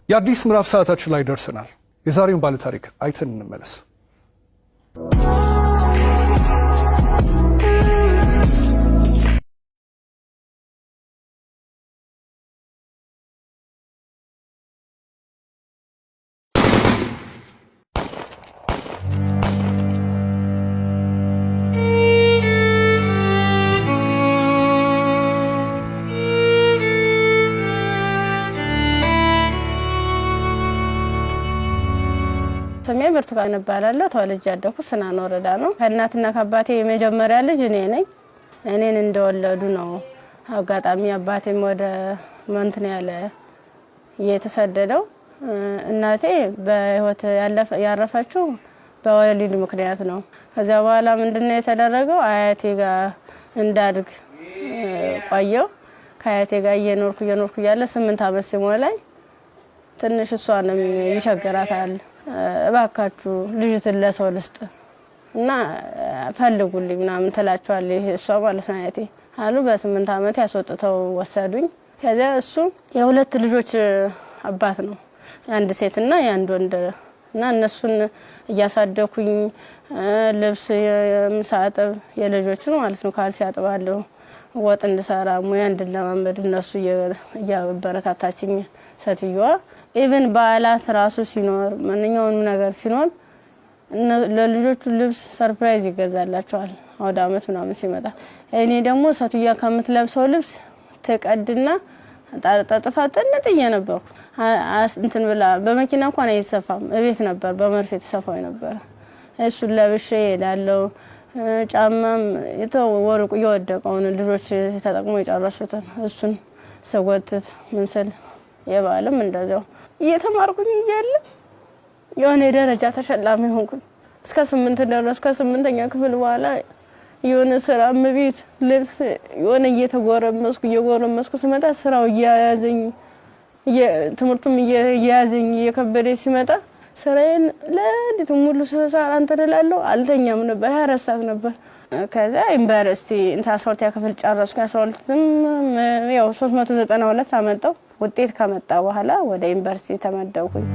የአዲስ ምዕራፍ ሰዓታችን ላይ ደርሰናል። የዛሬውን ባለ ታሪክ አይተን እንመለስ። ስሜ ብርቱካን እባላለሁ። ተወልጄ ያደኩት ስናን ወረዳ ነው። ከእናትና ከአባቴ የመጀመሪያ ልጅ እኔ ነኝ። እኔን እንደወለዱ ነው አጋጣሚ አባቴም ወደ መንትን ያለ የተሰደደው። እናቴ በህይወት ያረፈችው በወሊድ ምክንያት ነው። ከዚያ በኋላ ምንድነው የተደረገው? አያቴ ጋር እንዳድግ ቆየው። ከአያቴ ጋር እየኖርኩ ያለ 8 አመት ሲሞላኝ ትንሽ እሷንም ይቸግራታል። እባካችሁ ልጅትን ለሰው ልስጥ እና ፈልጉልኝ ምናምን ትላቸዋለች እሷ ማለት ነው አያቴ አሉ። በ8 አመት ያስወጥተው ወሰዱኝ። ከዚያ እሱ የሁለት ልጆች አባት ነው፣ አንድ ሴትና አንድ ወንድ እና እነሱን እያሳደኩኝ ልብስ የምሳጠብ የልጆችን ማለት ነው ካልሲ ያጥባለሁ፣ ወጥ እንድሰራ ሙያ እንድለማመድ እነሱ እያበረታታችኝ ሴትዮዋ ኢቭን በዓላት ራሱ ሲኖር ማንኛውንም ነገር ሲኖር ለልጆቹ ልብስ ሰርፕራይዝ ይገዛላቸዋል አውደ አመት ምናምን ሲመጣ። እኔ ደግሞ ሴትዮዋ ከምትለብሰው ልብስ ተቀድና ጣጣጣፋ ጥንጥዬ ነበርኩ። እንትን ብላ በመኪና እንኳን አይሰፋም፣ እቤት ነበር በመርፌ ተሰፋው ነበር። እሱን ለብሼ እሄዳለሁ። ጫማም የተወርቁ የወደቀውን ልጆች ተጠቅሞ የጨረሱትን እሱን ሰጎትት ምን ስል የባለም እንደዛው እየተማርኩኝ እያለ የሆነ ደረጃ ተሸላሚ ሆንኩኝ። እስከ 8 ደረስኩ። ከ8ኛ ክፍል በኋላ የሆነ ስራ ምቢት ልብስ የሆነ እየጎረመስኩ ስመጣ ስራው እያያዘኝ ትምህርቱም እያያዘኝ እየከበደ ሲመጣ ስራዬን ለዲቱ ሙሉ ሰዓት አንተደላለሁ አልተኛም ነበር። 24 ሰዓት ነበር። ከዛ ዩኒቨርሲቲ 12ኛ ክፍል ጨረስኩ። 12ም ያው 392 አመጣው። ውጤት ከመጣ በኋላ ወደ ዩኒቨርሲቲ ተመደብኩኝ።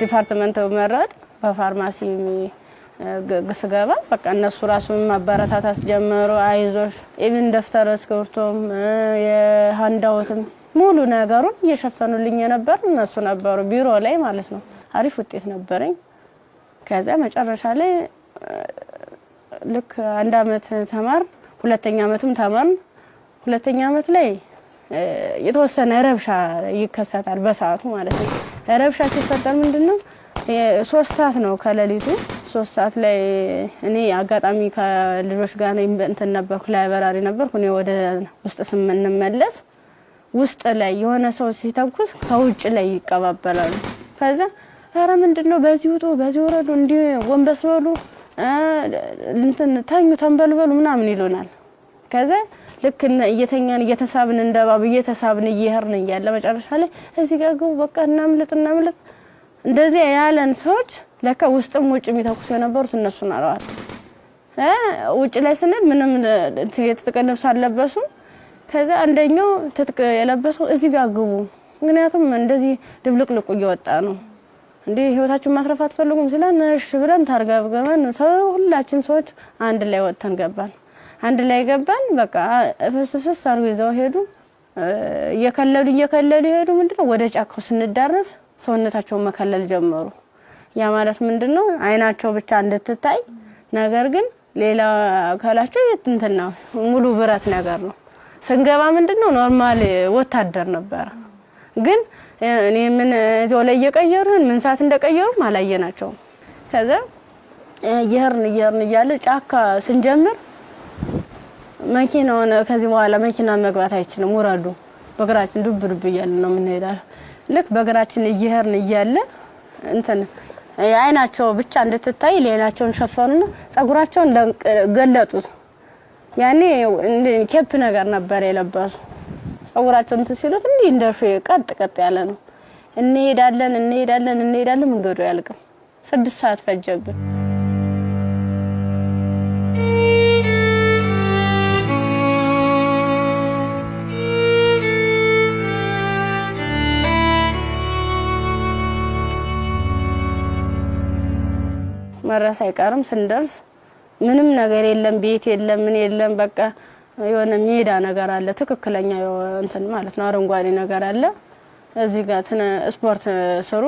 ዲፓርትመንት መረጥ በፋርማሲ ግስገባ በቃ እነሱ ራሱን ማበረታታት ጀመሩ። አይዞሽ ኢቭን ደፍተር እስክሪብቶም የሃንዳውትም ሙሉ ነገሩን እየሸፈኑልኝ ነበር እነሱ ነበሩ ቢሮ ላይ ማለት ነው። አሪፍ ውጤት ነበረኝ። ከዛ መጨረሻ ላይ ልክ 1 አመት ተማር፣ 2ኛ አመትም ተማር። 2ኛ አመት ላይ የተወሰነ ረብሻ ይከሰታል በሰዓቱ ማለት ነው። ረብሻ ሲፈጠር ምንድነው 3 ሰዓት ነው ከሌሊቱ 3 ሰዓት ላይ እኔ አጋጣሚ ከልጆች ጋር እንትን ነበርኩ፣ ላይብራሪ ነበርኩ። እኔ ወደ ውስጥ ስንመለስ ውስጥ ላይ የሆነ ሰው ሲተኩስ ከውጭ ላይ ይቀባበላሉ። ከዛ ኧረ ምንድነው በዚህ ውጡ በዚህ ወረዱ እንዲ ወንበስ በሉ እንትን ታኙ ተንበልበሉ ምናምን ይሉናል። ከዛ ልክ እየተኛን እየተሳብን እንደባብ እየተሳብን እየሄርን እያለ መጨረሻ ላይ እዚህ ጋር ግቡ በቃ እናምልጥ እንደዚህ ያለን ሰዎች ለካ ውስጥም ውጭ የሚተኩስ የነበሩት እነሱ ናቸው። ውጭ ላይ ስንል ምንም የተጠቀለብስ አለበሱ። ከዛ አንደኛው ትጥቅ የለበሰው እዚህ ጋር ግቡ፣ ምክንያቱም እንደዚህ ድብልቅልቁ እየወጣ ነው እንዴ ህይወታችን ማትረፍ አትፈልጉም ስለና እሺ ብለን ታርጋብገባን ሁላችን ሰዎች አንድ ላይ ወጥተን ገባን። አንድ ላይ ገባን። በቃ ፍስፍስ አርገው ይዘው ሄዱ። እየከለሉ ሄዱ። ምንድነው ወደ ጫካው ስንዳረስ ሰውነታቸውን መከለል ጀመሩ። ያ ማለት ምንድነው አይናቸው ብቻ እንድትታይ ነገር ግን ሌላ አካላቸው እንትና ሙሉ ብረት ነገር ነው። ስንገባ ምንድነው ኖርማል ወታደር ነበር። ግን እኔ ምን እዛው ላይ እየቀየሩን ምን ሰዓት እንደቀየሩ ማላየናቸው። ከዛ እየሄርን እያለ ጫካ ስንጀምር መኪናውን ከዚህ በኋላ መኪና መግባት አይችልም ወራዱ በእግራችን ዱብ እያለ ነው የምንሄዳው። ልክ በእግራችን እየሄርን እያለ እንትን አይናቸው ብቻ እንድትታይ ሌላቸውን ሸፈኑና ጸጉራቸውን ገለጡት። ያኔ ኬፕ ነገር ነበር የለበሱ። ጸጉራቸውን ሲሉት እንዴ እንደሹ ቀጥ ያለ ነው። እንሄዳለን መንገዱ ያልቅም። 6 ሰዓት ፈጀብን። መረስ አይቀርም ስንደርስ ምንም ነገር የለም ቤት የለም ምን የለም በቃ የሆነ ሜዳ ነገር አለ ትክክለኛ እንትን ማለት ነው አረንጓዴ ነገር አለ እዚህ ጋር ስፖርት ስሩ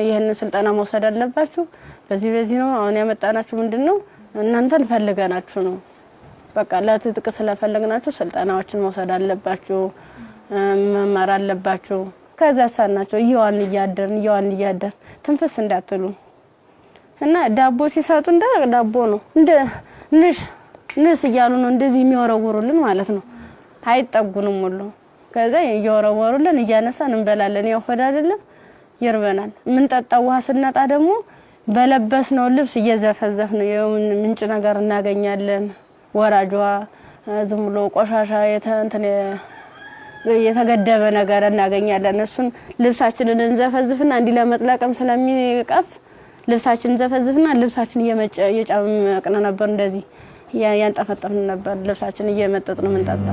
ይሄንን ስልጠና መውሰድ አለባችሁ በዚህ ነው አሁን ያመጣናችሁ ምንድነው እናንተን ፈልገናችሁ ነው በቃ ለትጥቅ ስለፈለግናችሁ ስልጠናዎችን መውሰድ አለባችሁ መማር አለባችሁ ከዛ ሳናቸው ይዋን እያደር ትንፍስ እንዳትሉ እና ዳቦ ሲሰጡ እንደ ዳቦ ነው እንደ ንስ ይያሉ ነው እንደዚህ የሚወረውሩልን ማለት ነው አይጠጉንም ሁሉ ከዛ እየወረወሩልን እያነሳን እንበላለን ያው ሆድ አይደለም ይርበናል ምን ጠጣው ውሃ ስናጣ ደግሞ በለበስነው ልብስ እየዘፈዘፍን ምንጭ ነገር እናገኛለን ወራጇ ዝም ብሎ ቆሻሻ የተገደበ ነገር እናገኛለን እሱን ልብሳችንን እንዘፈዝፍና እንዲ ለመጥለቅም ስለሚቀፍ ልብሳችንን ዘፈዝፍና ልብሳችንን እየጫመቅን ነበር እንደዚህ ያንጠፈጠፍን ነበር ልብሳችንን እየመጠጥን ምንጠጣ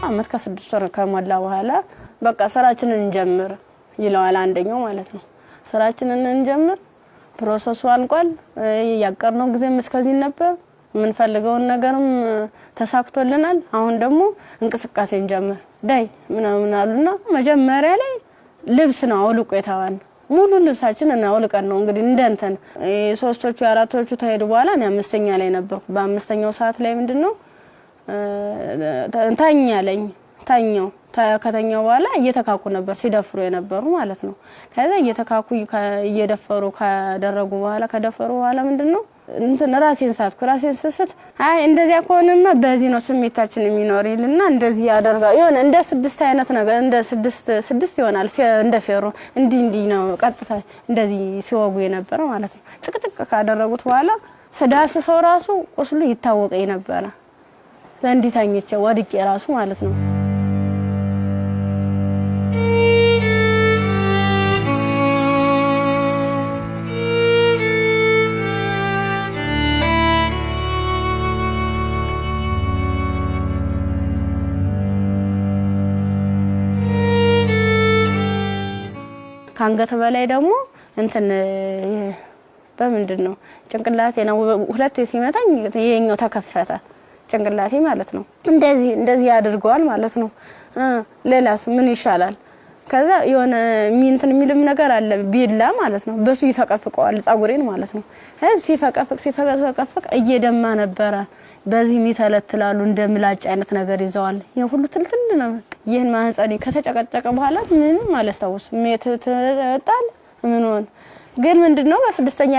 አመት ከ6 ወር ከሞላ በኋላ በቃ ስራችንን እንጀምር ይላል አንደኛው ማለት ነው ስራችንን እንጀምር ፕሮሰሱ አልቋል ያቀርነው ጊዜም እስከዚህ ነበር ምን ፈልገውን ነገርም ተሳክቶልናል አሁን ደግሞ እንቅስቃሴ እንጀምር ዳይ ምናምን አሉና መጀመሪያ ላይ ልብስ ነው አውልቆ የታዋን ሙሉ ልብሳችንን አውልቀን ነው እንግዲህ እንደንተን ሶስቶቹ አራቶቹ ተሄዱ በኋላ እኔ አምስተኛ ላይ ነበርኩ በአምስተኛው ሰዓት ላይ ምንድነው ታኛው ከተኛው በኋላ እየተካኩ ነበር ሲደፍሩ የነበሩ ማለት ነው ከዛ እየተካኩ እየደፈሩ ካደረጉ በኋላ ከደፈሩ በኋላ ምንድነው እንትን ራሴን ስስት አይ እንደዚያ ከሆነማ በዚህ ነው ስሜታችን የሚኖር ይልና እንደዚህ ያደርጋ ይሆነ እንደ 6 አይነት ነገር እንደ 6 ይሆናል እንደ ፌሮ እንዲ ነው ቀጥታ እንደዚህ ሲወጉ የነበረ ማለት ነው ጥቅጥቅ ካደረጉት በኋላ ስዳስሰው ራሱ ቁስሉ ይታወቀኝ ነበር ዘንዲታኝቼ ወድቄ ራሱ ማለት ነው ካንገተ በላይ ደግሞ እንትን በምንድነው ጭንቅላቴ ነው ሁለት ሲመታኝ የኛው ተከፈተ ጭንቅላቴ ማለት ነው እንደዚህ ያድርገዋል ማለት ነው ሌላስ ምን ይሻላል ከዛ የሆነ እንትን የሚልም ነገር አለ ቢላ ማለት ነው በሱ ይፈቀፍቀዋል ጻጉሬን ማለት ነው ሲፈቀፍቅ እየደማ ነበር በዚህ ሚተለትላሉ እንደምላጭ አይነት ነገር ይዘዋል የሁሉ ትልትል ነው ይሄን ማህፀኔ ከተጨቀጨቀ በኋላ ምን ማለት ታውስ ሜትታል ምን ሆነ ግን ምንድነው በስድስተኛ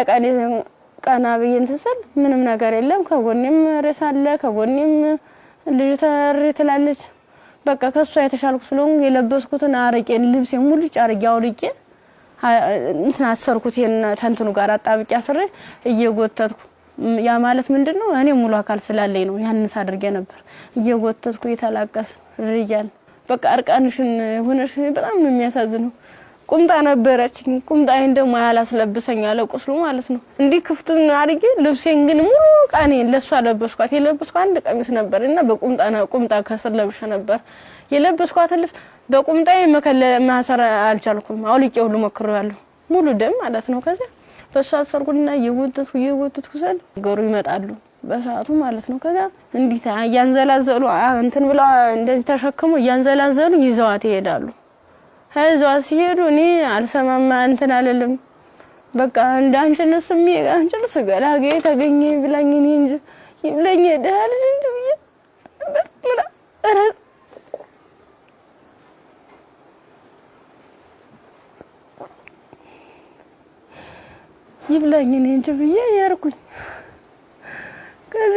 ቀና በየን ተሰል ምንም ነገር የለም ከጎኔም ረሳለ ከጎኔም ልጅ ተርትላለች በቃ ከሷ የተሻልኩ ስለሆነ የለበስኩትን አረቄን ልብስ ሙሉ ጫርጋው ልቄ እንትን አሰርኩት ተንትኑ ጋር አጣብቂ አስረ እየጎተትኩ ያ ማለት ምንድነው እኔ ሙሉ አካል ስላለኝ ነው ያንንስ አድርጌ ነበር እየጎተትኩ ይተላቀስ ርያል በቃ አርቃንሽን ሆነሽ በጣም ነው የሚያሳዝነው ቁምጣ ነበረችኝ ቁምጣዬን ደግሞ ያላስለብሰኝ አለ ቁስሉ ማለት ነው እንዲህ ክፍቱን አድርጌ ልብሴን ግን ሙሉ ቃኔ ለሷ ለበስኳት የለበስኳት አንድ ቀሚስ ነበርና ቁምጣ ከስር ለብሼ ነበር የለበስኳት ልብስ በቁምጣዬ ማሰር አልቻልኩም አውልቄ ሁሉ ሞክሬያለሁ ሙሉ ደም ማለት ነው ከዛ በሷ አሰርኩና የወጥቱ ሰል ገሩ ይመጣሉ በሰዓቱ ማለት ነው ከዛ እንዲታ ያንዘላዘሉ እንትን ብላ እንደዚህ ተሸክሙ ያንዘላዘሉ ይዘዋት ይሄዳሉ ሀይዟ ሲሄዱ እኔ አልሰማማ እንትን አለለም በቃ እንዳንችልስ አንችልስ ገላጌ ተገኘ ብላኝ እኔ እንጂ ይብለኝ ደህል እንዴ በጣም አረ ይብለኝ እኔ እንጂ ብዬ ያርኩኝ ከዛ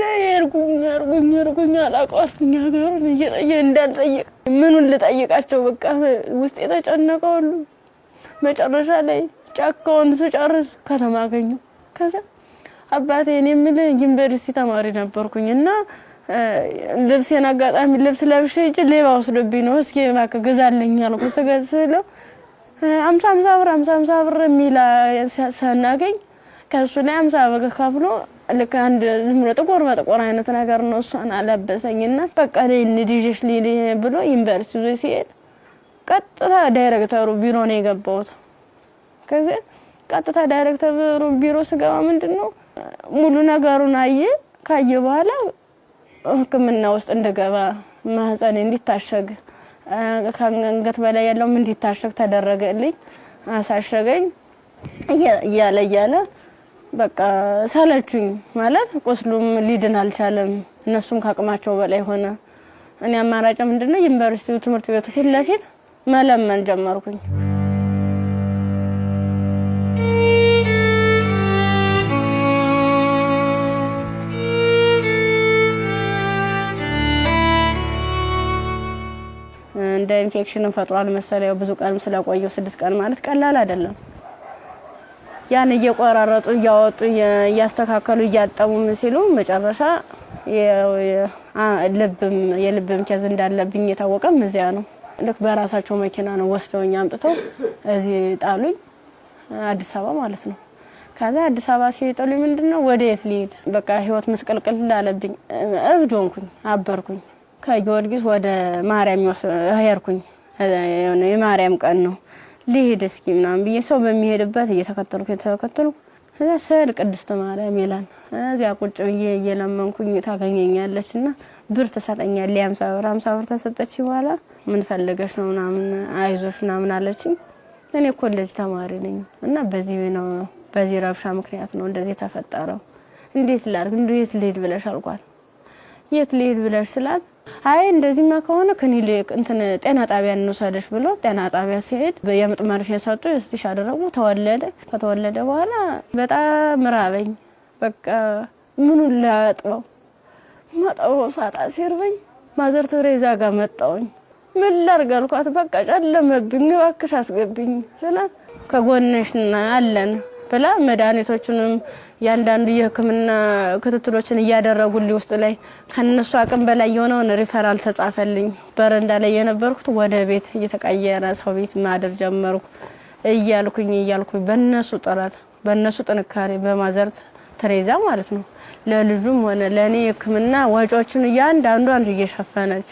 ያርኩኝ አላቀዋልኩኝ ሀገሩን እየጠየ እንዳልጠየቅ ምኑን ልጠይቃቸው በቃ ውስጥ የተጨነቀው ሁሉ መጨረሻ ላይ ጫካውን ስጨርስ ከተማ አገኘሁ ከዛ አባቴ እኔ የምልህ ዩኒቨርሲቲ ተማሪ ነበርኩኝና ልብሴን አጋጣሚ ልብስ ለብሼ እጭ ሌባ ወስዶብኝ ነው እስኪ እባክህ ገዛልኝ አልኩት ስለው 50 ብር የሚላ ሳናገኝ ከሱ ላይ 50 ብር ከፍሎ ልክ አንድ ጥቁር በጥቁር አይነት ነገር ነው እሷን አለበሰኝና በቃ ልጅሽ ሊሊ ብሎ ዩኒቨርሲቲ ሲሄድ ቀጥታ ዳይሬክተሩ ቢሮ ነው የገባሁት። ከዛ ቀጥታ ዳይሬክተሩ ቢሮ ስገባ ምንድነው ሙሉ ነገሩን ካየ በኋላ ህክምና ውስጥ እንደገባ ማህፀን እንዲታሸግ ከአንገት በላይ ያለው እንዲታሸግ ተደረገልኝ። አሳሸገኝ እያለ በቃ ሰለቹኝ ማለት ቁስሉም ሊድን አልቻለም። እነሱም ካቅማቸው በላይ ሆነ። እኔ አማራጭ ምንድነው ዩኒቨርሲቲው ትምህርት ቤቱ ፊት ለፊት መለመን ጀመርኩኝ። እንደ ኢንፌክሽን ፈጥሯል መሰለኝ ብዙ ቀን ስለቆየው 6 ቀን ማለት ቀላል አይደለም። ያን እየቆራረጡ እያወጡ እያስተካከሉ እያጠቡ ሲሉ መጨረሻ የልብም ኬዝ እንዳለብኝ የታወቀም እዚያ ነው። ልክ በራሳቸው መኪና ነው ወስደውኝ አምጥተው እዚህ ጣሉኝ፣ አዲስ አበባ ማለት ነው። ከዛ አዲስ አበባ ሲጥሉኝ ምንድነው ወዴት ልሂድ በቃ ህይወት መስቀልቅል ላለብኝ እብድ ሆንኩኝ፣ አበርኩኝ። ከጊዮርጊስ ወደ ማርያም ሄድኩኝ። የማርያም ቀን ነው ልሂድ እስኪ ምናምን ብዬ ሰው በሚሄድበት እየተከተልኩ እዛ ስዕል ቅድስት ማርያም ይላል። እዚያ ቁጭ ብዬ እየለመንኩኝ ታገኘኛለችና ብር ትሰጠኛለች። 50 ብር ተሰጠች። በኋላ ምን ፈልገሽ ነው ምናምን አይዞሽ ምናምን አለችኝ። እኔ ኮሌጅ ተማሪ ነኝ እና በዚህ ረብሻ ምክንያት ነው እንደዚህ ተፈጠረው። እንዴት ላድርግ እንዴት ልሂድ ብለሽ አልኳት። የት ልሂድ ብለሽ ስላት አይ እንደዚህማ ከሆነ ክሊኒክ ጤና ጣቢያ እንውሰድሽ ብሎ ጤና ጣቢያ ሲሄድ የምጥ መርፌ ሰጡ። እስቲሽ አደረጉ። ከተወለደ በኋላ በጣም ራበኝ። በቃ ምኑን ላጥበው ማጣው ሳጣ ሲርበኝ ማዘር ተሬዛ ጋር መጣሁኝ። ምን ላድርግ አልኳት። በቃ ጨለመብኝ እባክሽ አስገብኝ ስላት ከጎንሽ አለን ብላ መድኃኒቶቹንም ያንዳንዱ የህክምና ክትትሎችን እያደረጉልኝ ውስጥ ላይ ከነሱ አቅም በላይ የሆነውን ሪፈራል ተጻፈልኝ። በረንዳ ላይ የነበርኩት ወደ ቤት እየተቀየረ ሰው ቤት ማደር ጀመርኩ። እያልኩኝ በእነሱ ጥረት በእነሱ ጥንካሬ በማዘር ተሬዛ ማለት ነው ለልጁም ሆነ ለኔ ህክምና ወጪዎችን ያንዳንዷን እየሸፈነች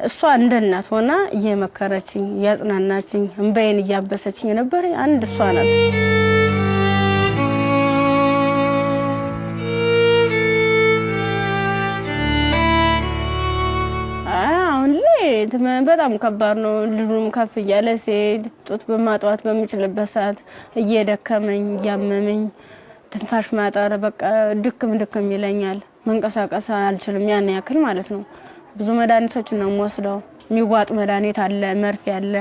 እሷ እንደ እናት ሆና እየመከረችኝ እያጽናናችኝ እንባዬን እያበሰችኝ ነበር። አንድ እሷ ናት። በጣም ከባድ ነው። ልጁም ከፍ እያለ ሲሄድ ጡት በማጥዋት በሚችልበት ሰዓት እየደከመኝ እያመመኝ ትንፋሽ ማጠር በቃ ድክም ይለኛል። መንቀሳቀስ አልችልም ያን ያክል ማለት ነው። ብዙ መድኃኒቶች ነው የምወስደው። የሚዋጥ መድኃኒት አለ፣ መርፌ አለ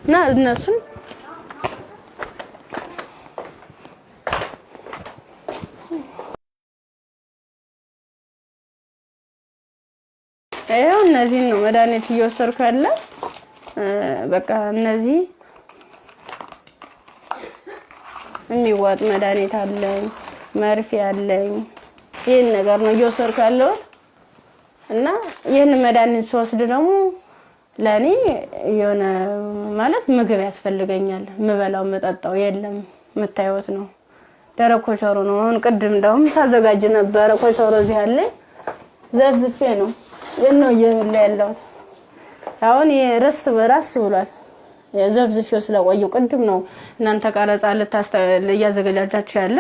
እና እነሱን እነዚህ ነው መድኃኒት እየወሰድኩ ያለ። በቃ እነዚህ የሚዋጥ መድኃኒት አለኝ፣ መርፌ አለኝ። ይሄን ነገር ነው እየወሰድኩ ያለው እና ይሄን መድኃኒት ስወስድ ደግሞ ለኔ የሆነ ማለት ምግብ ያስፈልገኛል። ምበላው መጠጣው የለም መታየት ነው። ደረቅ ኮቸሮ ነው። አሁን ቅድም እንደውም ሳዘጋጅ ነበር ኮቸሮ እዚህ አለ ዘፍዝፌ ነው የነው እየበላ ያለው። አሁን የራስ ብሏል። የዘፍዝፌው ስለቆየው ቅድም ነው እናንተ ቀረጻ ያዘጋጃችሁ ያለ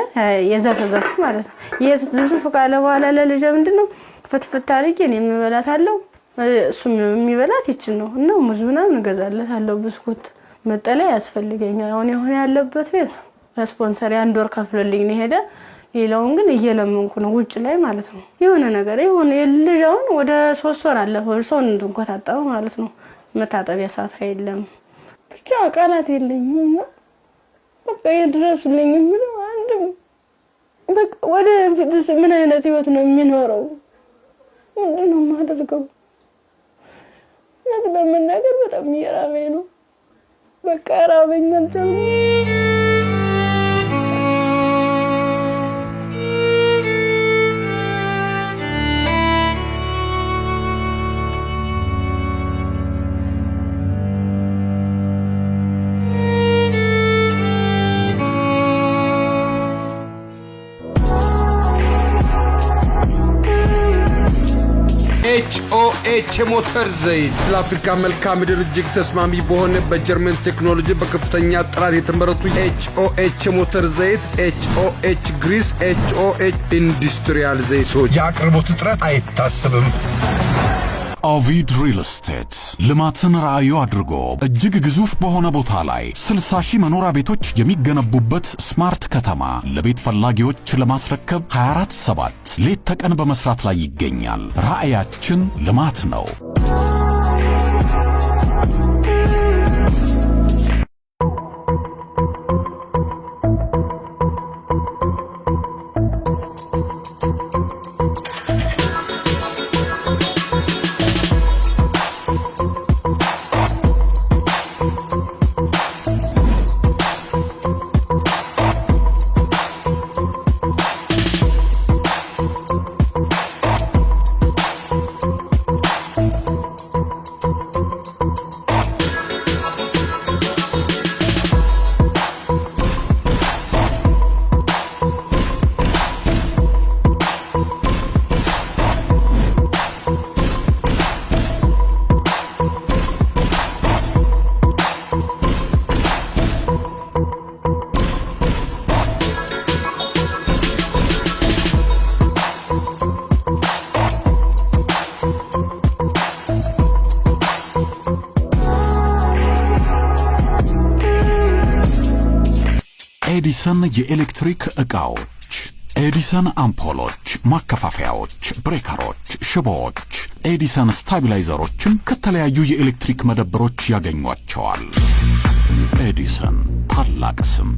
የዘፍዘፍ ማለት ነው። የዘፍዝፍ ካለ በኋላ ለልጅ ምንድነው ፍትፍት አድርጌ እኔ የምበላታለሁ እሱም የሚበላት ይችል ነው እና ሙዝ ምናምን እገዛለታለሁ። ብስኩት መጠለያ ያስፈልገኛል። አሁን ያለበት ቤት ስፖንሰር አንድ ወር ከፍሎልኝ ነው ሄደ። ሌላውን ግን እየለመንኩ ነው ውጭ ላይ ማለት ነው። የሆነ ነገር ልጅውን ወደ 3 ወር አለፈው ሰው እንድንቆጣጣው ማለት ነው። መታጠቢያ ሰዓት አይደለም ብቻ ቃላት የለኝም። በቃ ይድረሱልኝ ምን አንድም በቃ ወደ ፊትስ ምን አይነት ህይወት ነው የሚኖረው? ምንድነው የማደርገው? ለመናገር በጣም እየራበኝ ነው። በቃ ራበኝ አልቻልኩም። ኤች ሞተር ዘይት ለአፍሪካ መልክዓ ምድር እጅግ ተስማሚ በሆነ በጀርመን ቴክኖሎጂ በከፍተኛ ጥራት የተመረቱ ኤች ሞተር ዘይት ኤች ግሪስ ኤች ኢንዱስትሪያል ዘይቶች የአቅርቦት እጥረት አይታሰብም። ኦቪድ ሪል ስቴት ልማትን ራዕዩ አድርጎ እጅግ ግዙፍ በሆነ ቦታ ላይ 60,000 መኖሪያ ቤቶች የሚገነቡበት ስማርት ከተማ ለቤት ፈላጊዎች ለማስረከብ 24/7 ሌት ተቀን በመስራት ላይ ይገኛል። ራዕያችን ልማት ነው። ኤዲሰን የኤሌክትሪክ ዕቃዎች፣ ኤዲሰን አምፖሎች፣ ማከፋፈያዎች፣ ብሬከሮች፣ ሽቦዎች፣ ኤዲሰን ስታቢላይዘሮችን ከተለያዩ የኤሌክትሪክ መደብሮች ያገኟቸዋል። ኤዲሰን ታላቅ ስም።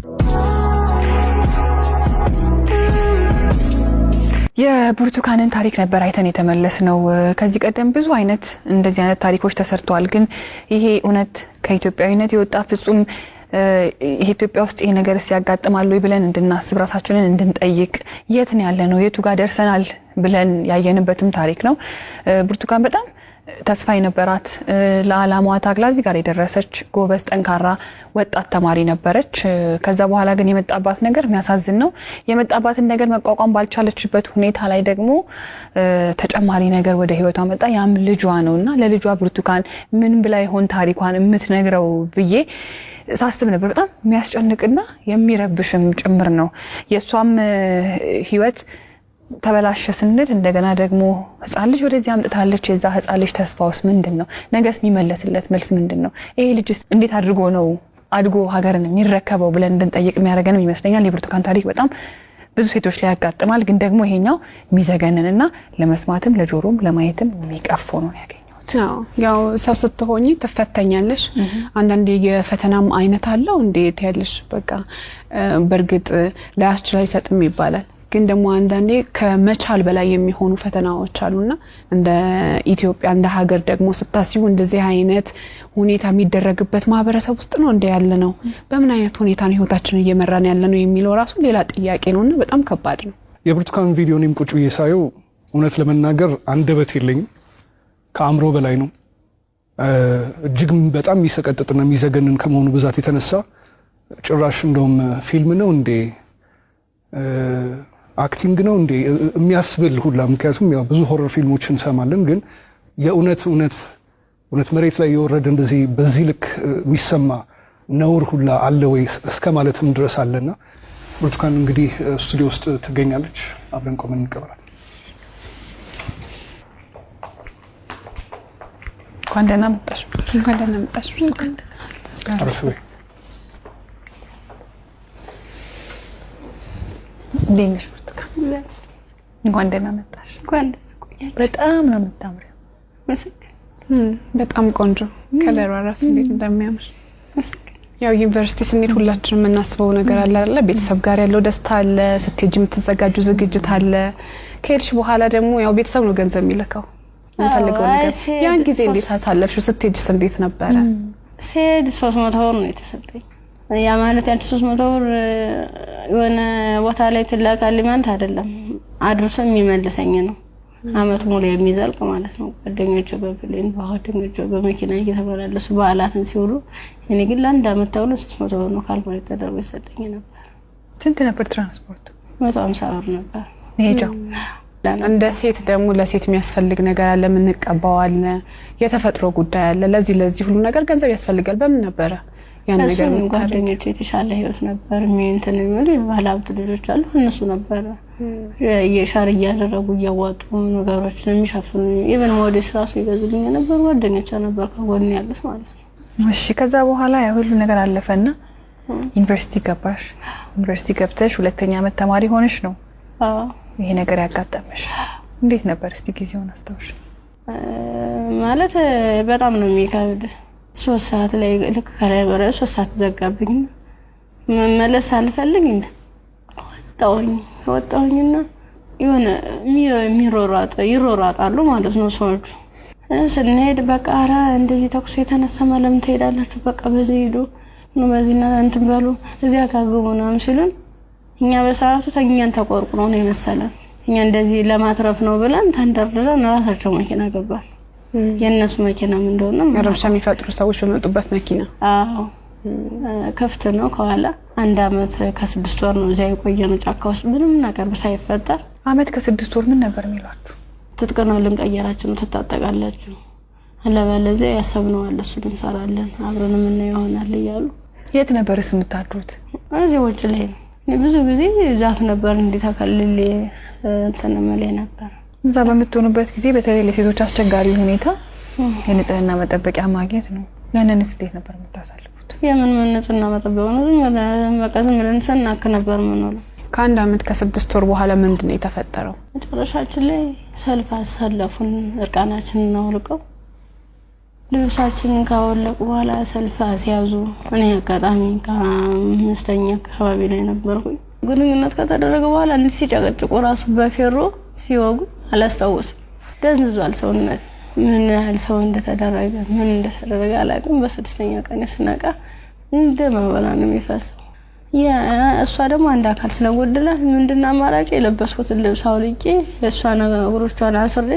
የብርቱካንን ታሪክ ነበር አይተን የተመለስነው። ከዚህ ቀደም ብዙ አይነት እንደዚህ አይነት ታሪኮች ተሰርተዋል። ግን ይሄ እውነት ከኢትዮጵያዊነት የወጣ ፍጹም ኢትዮጵያ ውስጥ ይሄ ነገር ሲያጋጥማል ወይ ብለን እንድናስብ ራሳችንን እንድንጠይቅ የት ነው ያለነው የቱ ጋር ደርሰናል ብለን ያየንበትም ታሪክ ነው። ብርቱካን በጣም ተስፋ የነበራት ለዓላማዋ ታግላ እዚህ ጋር የደረሰች ጎበዝ ጠንካራ ወጣት ተማሪ ነበረች። ከዛ በኋላ ግን የመጣባት ነገር የሚያሳዝን ነው። የመጣባትን ነገር መቋቋም ባልቻለችበት ሁኔታ ላይ ደግሞ ተጨማሪ ነገር ወደ ህይወቷ መጣ። ያም ልጇ ነውና ለልጇ ብርቱካን ምን ብላ ይሆን ታሪኳን የምትነግረው ብዬ ሳስብ ነበር። በጣም የሚያስጨንቅና የሚረብሽም ጭምር ነው። የሷም ህይወት ተበላሸ ስንል እንደገና ደግሞ ህፃን ልጅ ወደዚህ አምጥታለች። የዛ ህፃን ልጅ ተስፋውስ ምንድነው? ነገስ የሚመለስለት መልስ ምንድነው? ይሄ ልጅስ እንዴት አድርጎ ነው አድጎ ሀገርን የሚረከበው ብለን እንድንጠይቅ የሚያደርገንም ይመስለኛል። የብርቱካን ታሪክ በጣም ብዙ ሴቶች ላይ ያጋጥማል። ግን ደግሞ ይሄኛው የሚዘገንንና ለመስማትም ለጆሮም ለማየትም የሚቀፈው ነው ያገኘው። ያው ሰው ስትሆኚ ትፈተኛለሽ። አንዳንዴ የፈተናም አይነት አለው እንዴት ያለሽ በቃ በርግጥ ላያስችል አይሰጥም ይባላል። ግን ደግሞ አንዳንዴ ከመቻል በላይ የሚሆኑ ፈተናዎች አሉና እንደ ኢትዮጵያ እንደ ሀገር ደግሞ ስታስቡ እንደዚህ አይነት ሁኔታ የሚደረግበት ማህበረሰብ ውስጥ ነው እንደ ያለ ነው። በምን አይነት ሁኔታ ነው ህይወታችንን እየመራን ያለ ነው የሚለው ራሱ ሌላ ጥያቄ ነውና በጣም ከባድ ነው። የብርቱካን ቪዲዮንም ቁጭ ብዬ ሳየው እውነት ለመናገር አንደበት የለኝም። ከአምሮ በላይ ነው። እጅግ በጣም የሚሰቀጥጥና የሚዘገንን ከመሆኑ ብዛት የተነሳ ጭራሽ እንደውም ፊልም ነው እንዴ አክቲንግ ነው እንዴ የሚያስብል ሁላ። ምክንያቱም ያው ብዙ ሆረር ፊልሞችን እንሰማለን፣ ግን የእውነት መሬት ላይ የወረደ እንደዚህ በዚህ ልክ የሚሰማ ነውር ሁላ አለ ወይ እስከ ማለትም ድረስ አለና ብርቱካን እንግዲህ ስቱዲዮ ውስጥ ትገኛለች። አብረን ቆመን እንቀበላለን። እንኳን ደህና መጣሽ። እንኳን ደህና መጣሽ። አረፍ በይ። እንዴት ብርቱካን? እንኳን ደህና መጣሽ። በጣም ነው የምታምሪው። በጣም ቆንጆ ከለሯ ራሱ እንዴት እንደሚያምር። ያው ዩኒቨርሲቲ ስንሄድ ሁላችንም የምናስበው ነገር አለ አይደል? ቤተሰብ ጋር ያለው ደስታ አለ፣ ስትሄጂ የምትዘጋጁ ዝግጅት አለ። ከሄድሽ በኋላ ደግሞ ያው ቤተሰብ ነው ገንዘብ የሚልከው የምፈልገው ነገር። ያን ጊዜ እንዴት አሳለፍሽው? ስትሄጂስ እንዴት ነበረ? ስሄድ 300 ብር ነው የተሰጠኝ። ያ ማለት ያንቺ 300 ብር የሆነ ቦታ ላይ ትላካለች ማለት አይደለም፣ አድርሶ የሚመልሰኝ ነው። አመት ሙሉ የሚዘልቅ ማለት ነው። ጓደኞቼ በፕሌን ጓደኞቼ በመኪና እየተመላለሱ በዓላትን ሲውሉ እኔ ግን ለአንድ አመት ተውሎ 300 ብር ነው ካልኩሌት ተደርጎ ይሰጠኝ ነበር። ስንት ነበር ትራንስፖርቱ? 150 ብር ነበር ሄጃው። እንደ ሴት ደግሞ ለሴት የሚያስፈልግ ነገር አለ፣ ምን እንቀባው አለ፣ የተፈጥሮ ጉዳይ አለ። ለዚህ ሁሉ ነገር ገንዘብ ያስፈልጋል። በምን ነበረ ያን ነገር ጓደኞቼ የተሻለ ህይወት ነበር እንትን የሚሉ ባለሀብት ልጆች አሉ። እነሱ ነበር የሻር እያደረጉ እያዋጡ ነገሮችን የሚሸፍኑ ኢቨን ሞዴስ ራሱ ይገዙልኝ ነበር። ጓደኞቼ ነበር ከጎን ያሉት ማለት ነው። እሺ ከዛ በኋላ ያ ሁሉ ነገር አለፈና ዩኒቨርሲቲ ገባሽ። ዩኒቨርሲቲ ገብተሽ ሁለተኛ ዓመት ተማሪ ሆነሽ ነው ይሄ ነገር ያጋጠመሽ። እንዴት ነበር እስቲ ጊዜውን አስታውሽ? ማለት በጣም ነው የሚከብድ። 3 ሰዓት ላይ ልክ ከላይ በረ 3 ሰዓት ዘጋብኝ። መመለስ አልፈልግ ወጣሁኝና የሆነ ይሮራጣሉ ማለት ነው ሰዎች። ስንሄድ በቃ ኧረ እንደዚህ ተኩስ የተነሳ ለምን ትሄዳላችሁ? በቃ በዚህ ሄዱ ነው በዚህና እንትን በሉ እዚያ ካግቡ ምናምን ሲሉን እኛ በሰዓቱ ተኛን ተቆርቁሮ ነው የመሰለን። እኛ እንደዚህ ለማትረፍ ነው ብለን ተንደርድረን ራሳቸው መኪና ገባን። የነሱ መኪና ምን እንደሆነ ረብሻ የሚፈጥሩ ሰዎች በመጡበት መኪና ከፍት ነው ከኋላ 1 አመት ከ6 ወር ነው እዚያ የቆየነው ጫካ ውስጥ ምንም ነገር ሳይፈጠር። አመት ከ6 ወር ምን ነበር የሚሏችሁ? ትጥቅ ነው ልንቀየራችሁ ነው ትታጠቃላችሁ፣ አለበለዚያ ያሰብነው አለ እሱ እንሰራለን አብረን ምን ይሆናል እያሉ። የት ነበርስ የምታድሩት? እዚህ ውጭ ላይ ነው። ብዙ ጊዜ ዛፍ ነበር እንዲታከልል እንትን ማለት ነበር። እዛ በምትሆኑበት ጊዜ በተለይ ለሴቶች አስቸጋሪ ሁኔታ የንጽህና መጠበቂያ ማግኘት ነው። ያንንስ እንዴት ነበር የምታሳልፉት? የምን ንጽህና መጠበቂያ ነው? መቀዘም ብለን ስናክ ነበር የምንውለው። ከ1 አመት ከ6 ወር በኋላ ምንድነው የተፈጠረው? መጨረሻችን ላይ ሰልፍ አሳለፉን። እርቃናችንን አውልቀው ልብሳችንን ካወለቁ በኋላ ሰልፍ አስያዙ። እኔ አጋጣሚ ከ5ኛ አካባቢ ላይ ነበርኩኝ። ግንኙነት ከተደረገ በኋላ እንዴ ሲጨቀጭቁ ራሱ በፌሮ ሲወጉ አላስታውስም። ደንዝዟል ሰውነት። ምን ያህል ሰው እንደተደረገ አላውቅም። በ6ኛ ቀን ስነቃ እንደ ማበላ ነው የሚፈሰው። እሷ ደግሞ አንድ አካል ስለጎደላት ምንድነው አማራጭ? የለበስኩትን ልብስ አውልቄ ለሷ ነገሮቿን አስሬ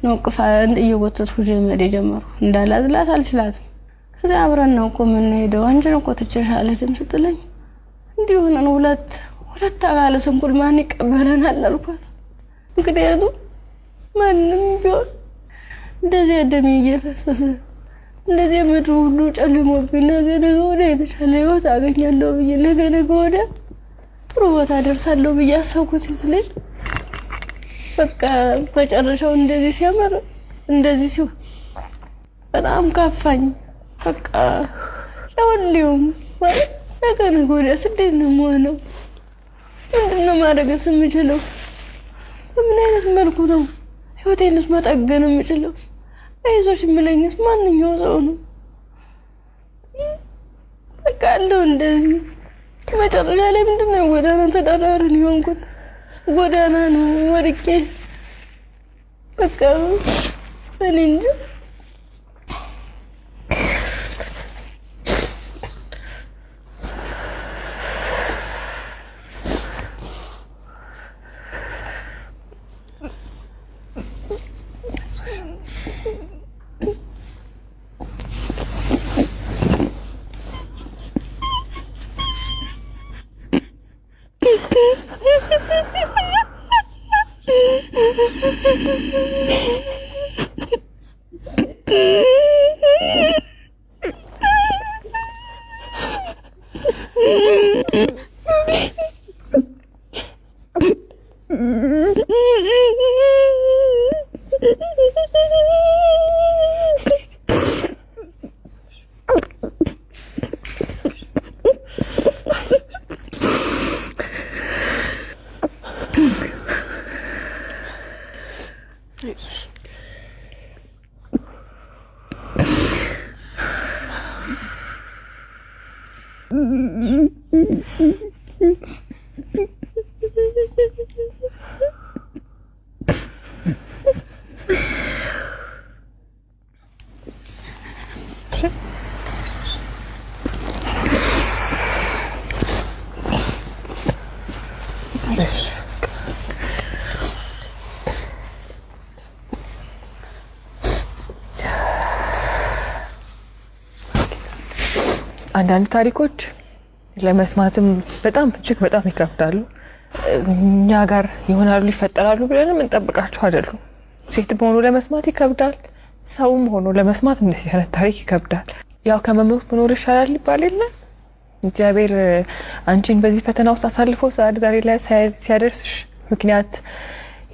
ነው ቅፋን እየወተቱ ጀመረ ጀመሩ። እንዳላዝላት አልችላትም። ከዛ አብረን ነው ምን ሄደው አንቺን እኮ ትችሻለ ድም ስትለኝ እንዲሁ ነው ሁለት አካለ ስንኩል ማን ይቀበለናል አልኳት። እንግዲህ ማንም ቢሆን እንደዚህ ደም እየፈሰሰ እንደዚህ ምድሩ ሁሉ ጨልሞብኝ ነገ ወዲያ የተሻለ ህይወት አገኛለሁ ብዬ ነገ ወዲያ ጥሩ ቦታ ደርሳለሁ ብዬ አሰብኩት ይስልኝ። በቃ በጨረሻው እንደዚህ ሲያመር እንደዚህ ሲሆን በጣም ከፋኝ። በቃ ለሁሉም ማለት ነገ ወዲያ እንዴት ነው የምሆነው? ምንድነው ማድረግስ የምችለው? በምን አይነት መልኩ ነው ህይወቴንስ መጠገን የምችለው? አይዞሽ የምለኝስ ማንኛው ሰው ነው? በቃ እንደው እንደዚህ መጨረሻ ላይ ምንድነው ጎዳና ተዳዳሪን የሆንኩት? ጎዳና ነው ወርቄ በቃ እኔ እንጃ። አንዳንድ ታሪኮች ለመስማትም በጣም እጅግ በጣም ይከብዳሉ። እኛ ጋር ይሆናሉ ይፈጠራሉ ብለን እንጠብቃቸው አይደሉም። ሴት ሆኖ ለመስማት ይከብዳል፣ ሰውም ሆኖ ለመስማት እንደዚህ አይነት ታሪክ ይከብዳል። ያው ከመሞት መኖር ይሻላል ይባል የለ። እግዚአብሔር አንቺን በዚህ ፈተና ውስጥ አሳልፎ ዛሬ ላይ ሲያደርስሽ ምክንያት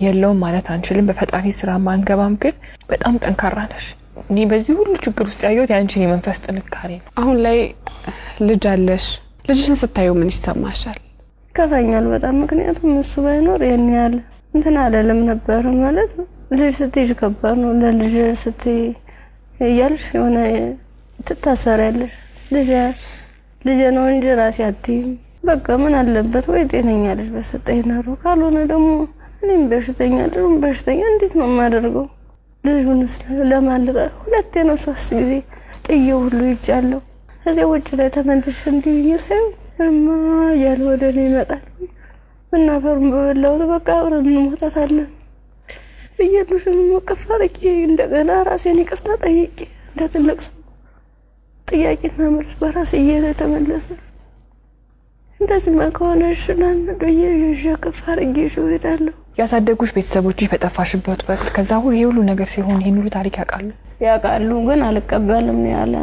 የለውም ማለት አንችልም። በፈጣሪ ስራ ማንገባም፣ ግን በጣም ጠንካራ ነሽ። እኔ በዚህ ሁሉ ችግር ውስጥ ያየሁት ያንቺን የመንፈስ ጥንካሬ ነው። አሁን ላይ ልጅ አለሽ። ልጅሽን ስታዩ ምን ይሰማሻል? ከፋኛል በጣም። ምክንያቱም እሱ ባይኖር የኔ ያለ እንትን አይደለም ነበር ማለት ልጅ ስትይዥ ከባድ ነው። ለልጅ ስትይ እያልሽ የሆነ ትታሰሪያለሽ። ልጅ ነው እንጂ ራሴ አትይም። በቃ ምን አለበት ወይ ጤነኛ ልጅ በሰጠኝ ነው። ካልሆነ ደግሞ እኔም በሽተኛ እንዴት ነው የማደርገው? ልጁንስ ለማልቀ ሁለቴ ነው 3 ጊዜ ጥዬው ሁሉ ይጫለው። ከዚያ ውጭ ላይ ተመልሼ እንዲህ ሳይሆን እማ ያለ ወደ እኔ ይመጣል። እናፈሩን በበላሁት በቃ አብረን እንሞታታለን ብዬልሽም መከፋረቂ እንደገና ራሴን ይቅርታ ጠይቄ እንደ ትልቅ ሰው ጥያቄና መልስ በራሴ እየተመለሰ እንደዚህ ከሆነ ሽናን ደየሽ ከፋረቂ ይሽውዳለሁ። ያሳደጉሽ ቤተሰቦችሽ በጠፋሽበት ወቅት ከዛ ሁሉ ነገር ሲሆን ይሄን ሁሉ ታሪክ ያውቃሉ፣ ግን አልቀበልም ያለ።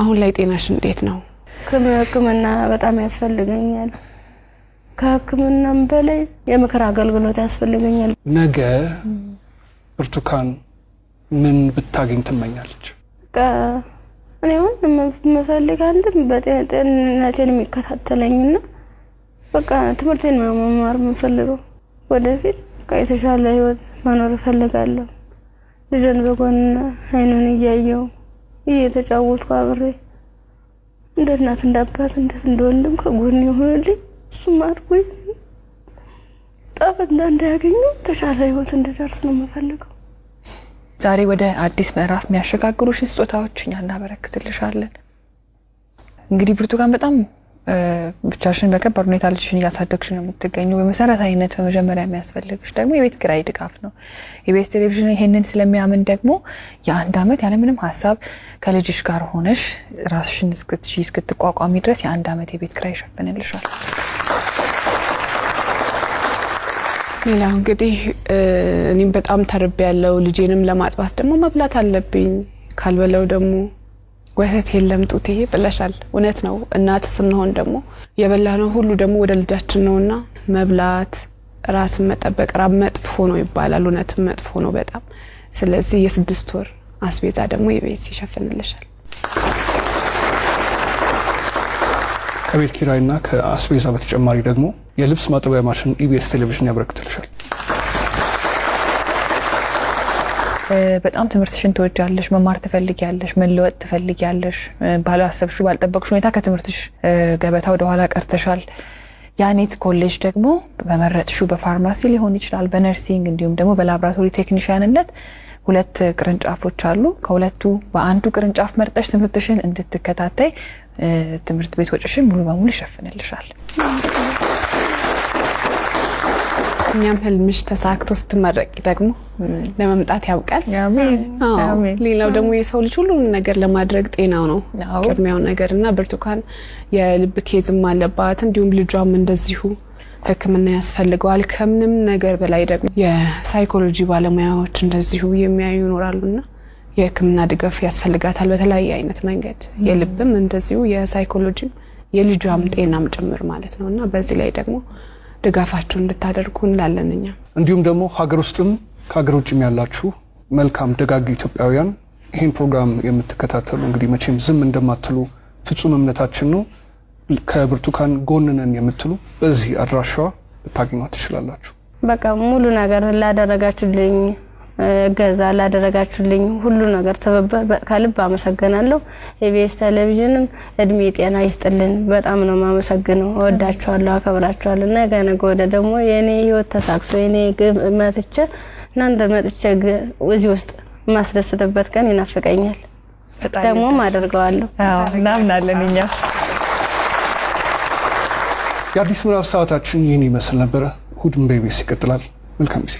አሁን ላይ ጤናሽ እንዴት ነው? ሕክምና በጣም ያስፈልገኛል። ከሕክምናም በላይ የምክር አገልግሎት ያስፈልገኛል። ነገ ብርቱካን ምን ብታገኝ ትመኛለች? እኔ አሁን የምፈልግ አንድም በጤንነቴን የሚከታተለኝና በቃ ትምህርቴን መማር የምፈልገው ወደፊት የተሻለ ህይወት መኖር እፈልጋለሁ። ልጅን በጎን አይኑን እያየው እየተጫወትኩ አብሬ እንደ እናት እንደ አባት እንደ ወንድም ከጎን ይሆንልኝ። እሱም አድርጎኝ ጠበና እንዳያገኙ ተሻለ ህይወት እንድደርስ ነው የምፈልገው። ዛሬ ወደ አዲስ ምዕራፍ የሚያሸጋግሩሽ ስጦታዎች እኛ እናበረክትልሻለን። እንግዲህ ብርቱካን በጣም ብቻሽን በከባድ ሁኔታ ልጅሽን እያሳደግሽ ነው የምትገኘው። በመሰረታዊነት በመጀመሪያ የሚያስፈልግሽ ደግሞ የቤት ኪራይ ድጋፍ ነው። ኢቢኤስ ቴሌቪዥን ይሄንን ስለሚያምን ደግሞ የ1 ዓመት ያለምንም ሀሳብ ከልጅሽ ጋር ሆነሽ ራስሽን እስክትቋቋሚ ድረስ የ1 ዓመት የቤት ኪራይ ይሸፍንልሻል። ሌላው እንግዲህ እኔም በጣም ተርቤያለሁ። ልጄንም ለማጥባት ደግሞ መብላት አለብኝ። ካልበለው ደግሞ ወተት የለም ጡቴ ብለሻል። እውነት ነው። እናት ስንሆን ደግሞ የበላነው ሁሉ ደግሞ ወደ ልጃችን ነውና መብላት፣ ራስን መጠበቅ ራብ መጥፎ ነው ይባላል። እውነትም መጥፎ ነው በጣም። ስለዚህ የ6 ወር አስቤዛ ደግሞ የቤት ይሸፍንልሻል። ከቤት ኪራይና ከአስቤዛ በተጨማሪ ደግሞ የልብስ ማጠቢያ ማሽን ኢቢኤስ ቴሌቪዥን ያበረክትልሻል። በጣም ትምህርትሽን ትወጃለሽ፣ መማር ትፈልጊያለሽ፣ መለወጥ ትፈልጊያለሽ። ባላሰብሽው ባልጠበቅሽ ሁኔታ ከትምህርትሽ ገበታ ወደ ኋላ ቀርተሻል። ያኔት ኮሌጅ ደግሞ በመረጥሽው በፋርማሲ ሊሆን ይችላል፣ በነርሲንግ እንዲሁም ደግሞ በላቦራቶሪ ቴክኒሻንነት 2 ቅርንጫፎች አሉ። ከሁለቱ በአንዱ ቅርንጫፍ መርጠሽ ትምህርትሽን እንድትከታተይ ትምህርት ቤት ወጪሽን ሙሉ በሙሉ ይሸፍንልሻል። እኛም ህልምሽ ተሳክቶ ስትመረቂ ደግሞ ለመምጣት ያብቃል። አሜን። ሌላው ደግሞ የሰው ልጅ ሁሉ ነገር ለማድረግ ጤናው ነው ቅድሚያው ነገርና ብርቱካን የልብ ኬዝም አለባት፣ እንዲሁም ልጇም እንደዚሁ ሕክምና ያስፈልገዋል። ከምንም ነገር በላይ ደግሞ የሳይኮሎጂ ባለሙያዎች እንደዚሁ የሚያዩ ይኖራሉና የሕክምና ድጋፍ ያስፈልጋታል በተለያየ አይነት መንገድ። የልብም እንደዚሁ የሳይኮሎጂም የልጇም ጤናም ጭምር ማለት ነውና በዚህ ላይ ደግሞ ድጋፋችሁ እንድታደርጉ እንላለንኛ። እንዲሁም ደግሞ ሀገር ውስጥም ከሀገር ውጭም ያላችሁ መልካም ደጋግ ኢትዮጵያውያን ይህን ፕሮግራም የምትከታተሉ እንግዲህ መቼም ዝም እንደማትሉ ፍጹም እምነታችን ነው። ከብርቱካን ጎን ነን የምትሉ በዚህ አድራሻዋ ልታገኟት ትችላላችሁ። በቃ ሙሉ ነገር ላደረጋችሁልኝ እገዛ ላደረጋችሁልኝ ሁሉ ነገር ከልብ አመሰግናለሁ። ኢቢኤስ ቴሌቪዥንም እድሜ ጤና ይስጥልን። በጣም ነው ማመሰግነው። እወዳችኋለሁ፣ አከብራችኋለሁ። ነገ ወደ ደግሞ የኔ ህይወት ተሳክቶ የኔ መጥቼ እናንተ መጥቼ እዚህ ውስጥ ማስደስተበት ቀን ይናፍቀኛል። ደግሞ አደርገዋለሁ። እናምናለን እኛ። የአዲስ ምዕራፍ ሰዓታችን ይህን ይመስል ነበረ። እሑድም በኢቢኤስ ይቀጥላል። መልካም ጊዜ።